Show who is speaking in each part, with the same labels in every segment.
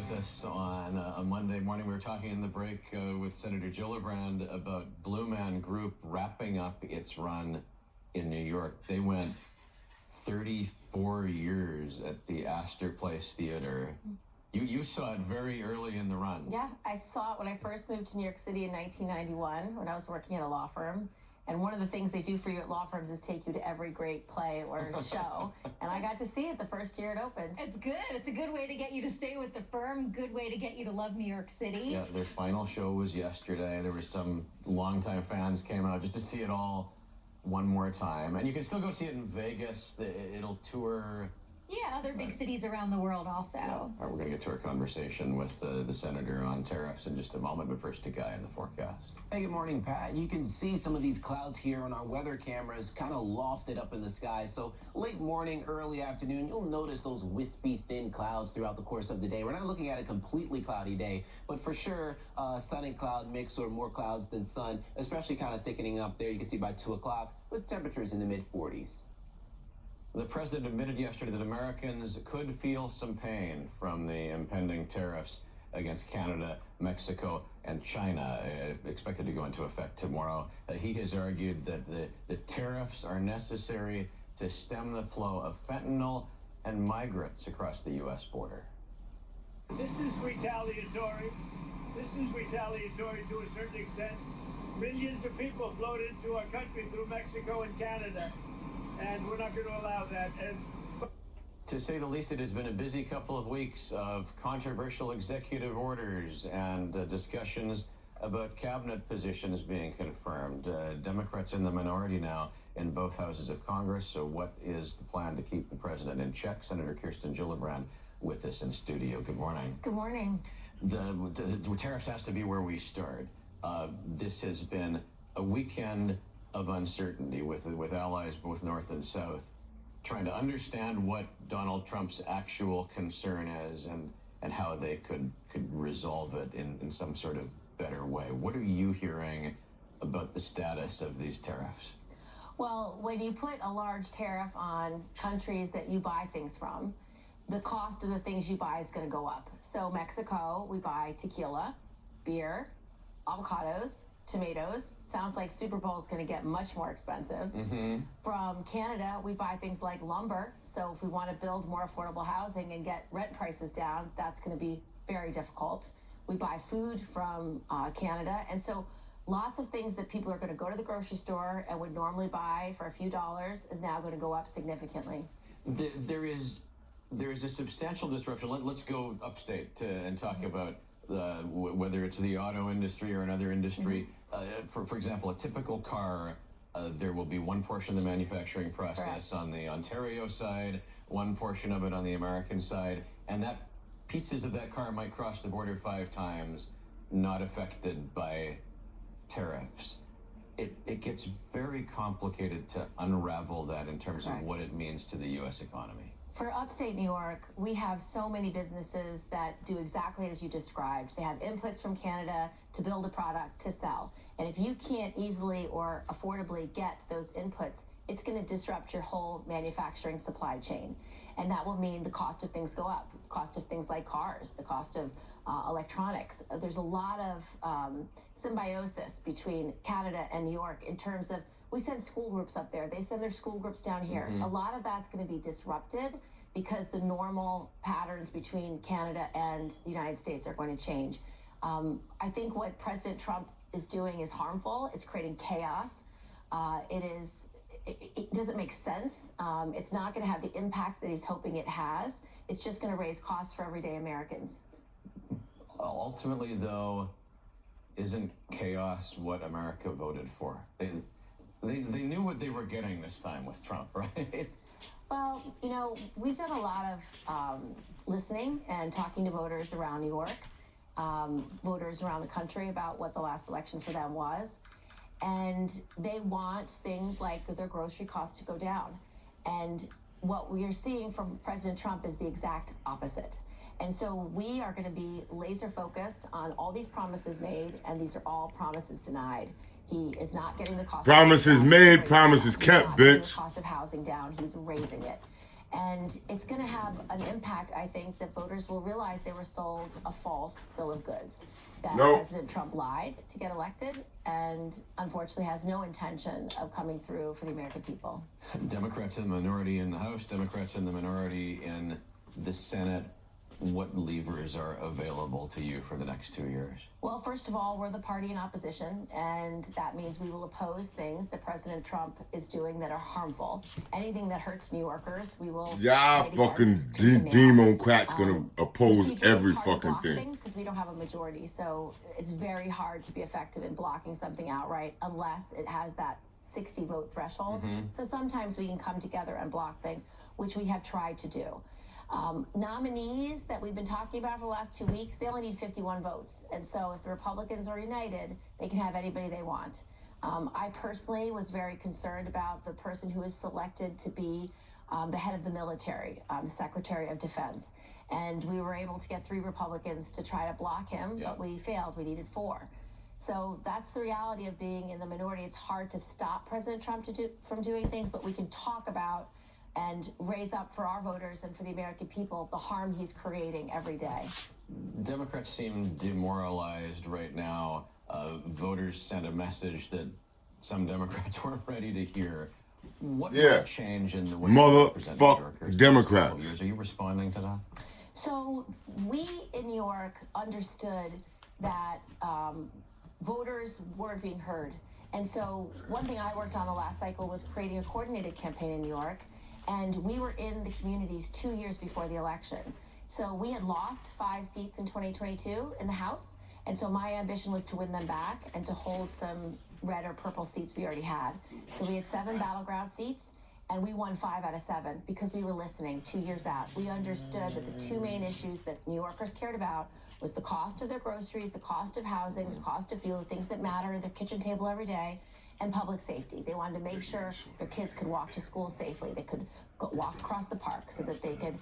Speaker 1: with us on a Monday morning. We were talking in the break with Senator Gillibrand about Blue Man Group wrapping up its run in New York. They went 34 years at the Astor Place Theater. You saw it very early in the run.
Speaker 2: Yeah, I saw it when I first moved to New York City in 1991 when I was working at a law firm. And one of the things they do for you at law firms is take you to every great play or show. And I got to see it the first year it opened.
Speaker 3: It's good. It's a good way to get you to stay with the firm. Good way to get you to love New York City.
Speaker 1: Yeah, their final show was yesterday. There were some longtime fans came out just to see it all one more time. And you can still go see it in Vegas. It'll tour.
Speaker 3: Yeah, other big cities around the world also.
Speaker 1: Yeah. All right, we're going to get to our conversation with the senator on tariffs in just a moment, but first, a guy in the forecast.
Speaker 4: Hey, good morning, Pat. You can see some of these clouds here on our weather cameras kind of lofted up in the sky. So late morning, early afternoon, you'll notice those wispy, thin clouds throughout the course of the day. We're not looking at a completely cloudy day, but for sure, sun and cloud mix or more clouds than sun, especially kind of thickening up there. You can see by 2 o'clock with temperatures in the mid-40s.
Speaker 1: The president admitted yesterday that Americans could feel some pain from the impending tariffs against Canada, Mexico, and China, expected to go into effect tomorrow. He has argued that the tariffs are necessary to stem the flow of fentanyl and migrants across the U.S. border.
Speaker 5: This is retaliatory. This is retaliatory to a certain extent. Millions of people flowed into our country through Mexico and Canada, and we're not going to allow that.
Speaker 1: To say the least, it has been a busy couple of weeks of controversial executive orders and discussions about cabinet positions being confirmed. Democrats in the minority now in both houses of Congress. So what is the plan to keep the president in check? Senator Kirsten Gillibrand with us in studio. Good morning.
Speaker 2: Good morning.
Speaker 1: The tariffs has to be where we start. This has been a weekend of uncertainty with allies both north and south, trying to understand what Donald Trump's actual concern is and how they could resolve it in some sort of better way. What are you hearing about the status of these tariffs?
Speaker 2: Well, when you put a large tariff on countries that you buy things from, the cost of the things you buy is going to go up. So Mexico, we buy tequila, beer, avocados, tomatoes. Sounds like Super Bowl is going to get much more expensive.
Speaker 1: Mm-hmm.
Speaker 2: From Canada, we buy things like lumber. So if we want to build more affordable housing and get rent prices down, that's going to be very difficult. We buy food from Canada. And so lots of things that people are going to go to the grocery store and would normally buy for a few dollars is now going to go up significantly.
Speaker 1: There is a substantial disruption. Let's go upstate and talk about whether it's the auto industry or another industry. For example, a typical car, there will be one portion of the manufacturing process on the Ontario side, one portion of it on the American side, and that pieces of that car might cross the border 5 times, not affected by tariffs. It gets very complicated to unravel that in terms of what it means to the U.S. economy.
Speaker 2: For upstate New York, we have so many businesses that do exactly as you described. They have inputs from Canada to build a product to sell. And if you can't easily or affordably get those inputs, it's going to disrupt your whole manufacturing supply chain. And that will mean the cost of things go up, the cost of things like cars, the cost of electronics. There's a lot of symbiosis between Canada and New York in terms of we send school groups up there. They send their school groups down here.
Speaker 1: Mm-hmm.
Speaker 2: A lot of that's going to be disrupted because the normal patterns between Canada and the United States are going to change. I think what President Trump is doing is harmful. It's creating chaos. It doesn't make sense. It's not going to have the impact that he's hoping it has. It's just going to raise costs for everyday Americans.
Speaker 1: Ultimately, though, isn't chaos what America voted for? They knew what they were getting this time with Trump, right?
Speaker 2: Well, you know, we've done a lot of listening and talking to voters around New York, voters around the country about what the last election for them was. And they want things like their grocery costs to go down. And what we are seeing from President Trump is the exact opposite. And so we are going to be laser focused on all these promises made, and these are all promises denied. He is not getting the cost.
Speaker 6: Promises made, promises kept, bitch.
Speaker 2: The cost of housing down. He's raising it. And it's going to have an impact, I think, that voters will realize they were sold a false bill of goods, that President Trump lied to get elected and unfortunately has no intention of coming through for the American people.
Speaker 1: Democrats in the minority in the House, Democrats in the minority in the Senate. What levers are available to you for the next 2 years?
Speaker 2: Well, first of all, we're the party in opposition, and that means we will oppose things that President Trump is doing that are harmful. Anything that hurts New Yorkers, we will.
Speaker 6: Y'all fucking Democrats gonna oppose every fucking thing.
Speaker 2: Because we don't have a majority, so it's very hard to be effective in blocking something outright unless it has that 60 vote threshold. So sometimes we can come together and block things, which we have tried to do. Nominees that we've been talking about for the last 2 weeks, they only need 51 votes. And so if the Republicans are united, they can have anybody they want. I personally was very concerned about the person who was selected to be the head of the military, the Secretary of Defense. And we were able to get 3 Republicans to try to block him, but we failed. We needed 4. So that's the reality of being in the minority. It's hard to stop President Trump from doing things, but we can talk about and raise up for our voters and for the American people the harm he's creating every day.
Speaker 1: Democrats seem demoralized right now. Voters sent a message that some Democrats weren't ready to hear. What might change in the way
Speaker 6: motherfuck Democrats?
Speaker 1: Are you responding to that?
Speaker 2: So we in New York understood that voters weren't being heard. And so one thing I worked on the last cycle was creating a coordinated campaign in New York. And we were in the communities 2 years before the election. So we had lost 5 seats in 2022 in the House. And so my ambition was to win them back and to hold some red or purple seats we already had. So we had 7 battleground seats, and we won 5 out of 7 because we were listening 2 years out. We understood that the 2 main issues that New Yorkers cared about was the cost of their groceries, the cost of housing, the cost of fuel, things that matter at their kitchen table every day, and public safety. They wanted to make sure their kids could walk to school safely. They could walk across the park so that they could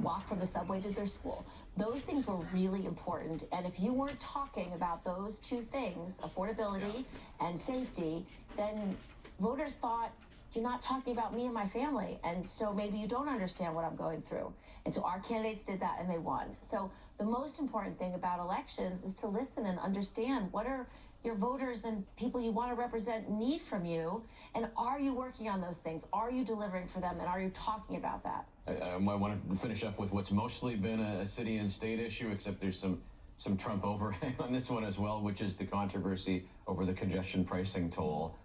Speaker 2: walk from the subway to their school. Those things were really important. And if you weren't talking about those 2 things, affordability and safety, then voters thought, you're not talking about me and my family. And so maybe you don't understand what I'm going through. And so our candidates did that and they won. So the most important thing about elections is to listen and understand what are your voters and people you want to represent need from you, and are you working on those things? Are you delivering for them, and are you talking about that?
Speaker 1: I want to finish up with what's mostly been a city and state issue, except there's some Trump overhang on this one as well, which is the controversy over the congestion pricing toll.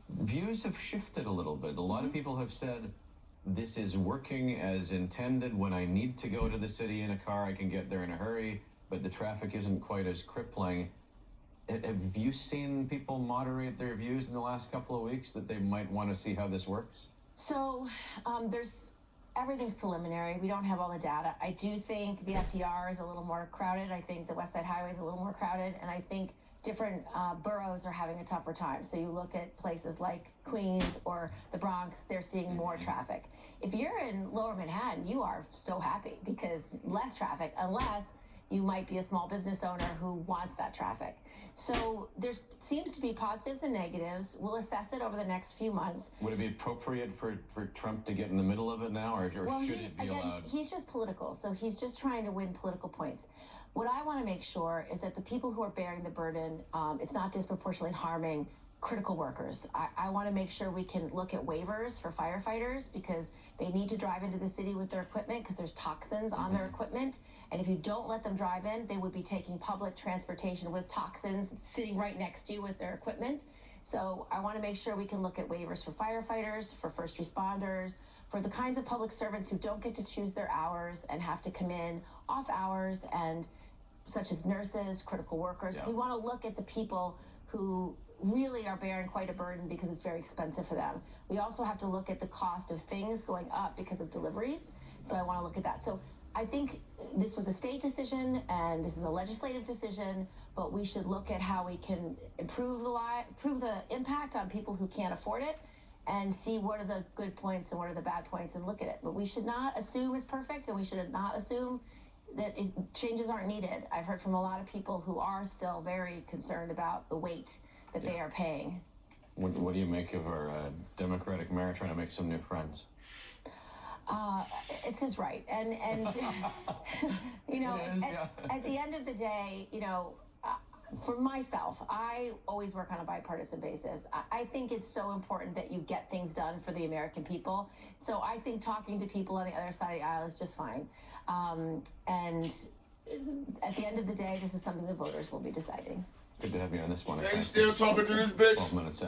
Speaker 1: Views have shifted a little bit. A lot of people have said, this is working as intended. When I need to go to the city in a car, I can get there in a hurry, but the traffic isn't quite as crippling. Have you seen people moderate their views in the last couple of weeks that they might want to see how this works?
Speaker 2: So everything's preliminary. We don't have all the data. I do think the FDR is a little more crowded. I think the West Side Highway is a little more crowded. And I think different boroughs are having a tougher time. So you look at places like Queens or the Bronx, they're seeing more traffic. If you're in Lower Manhattan, you are so happy because less traffic, unless you might be a small business owner who wants that traffic. So there seems to be positives and negatives. We'll assess it over the next few months.
Speaker 1: Would it be appropriate for Trump to get in the middle of it now, or should it be allowed?
Speaker 2: He's just political, so he's just trying to win political points. What I want to make sure is that the people who are bearing the burden, it's not disproportionately harming critical workers. I want to make sure we can look at waivers for firefighters because they need to drive into the city with their equipment because there's toxins on their equipment. And if you don't let them drive in, they would be taking public transportation with toxins sitting right next to you with their equipment. So I want to make sure we can look at waivers for firefighters, for first responders, for the kinds of public servants who don't get to choose their hours and have to come in off hours, and such as nurses, critical workers. We want to look at the people who really are bearing quite a burden because it's very expensive for them. We also have to look at the cost of things going up because of deliveries. So I want to look at that. So I think this was a state decision and this is a legislative decision, but we should look at how we can improve the impact on people who can't afford it and see what are the good points and what are the bad points and look at it. But we should not assume it's perfect, and we should not assume that changes aren't needed. I've heard from a lot of people who are still very concerned about the weight that they are paying.
Speaker 1: What do you make of our Democratic mayor trying to make some new friends?
Speaker 2: It's his right, and you know,
Speaker 1: It is, yeah.
Speaker 2: at the end of the day, you know, for myself, I always work on a bipartisan basis. I think it's so important that you get things done for the American people. So I think talking to people on the other side of the aisle is just fine. And at the end of the day, this is something the voters will be deciding.
Speaker 1: Good to have you on this one.
Speaker 6: Hey, you still talking to this bitch?
Speaker 1: 12 minutes after.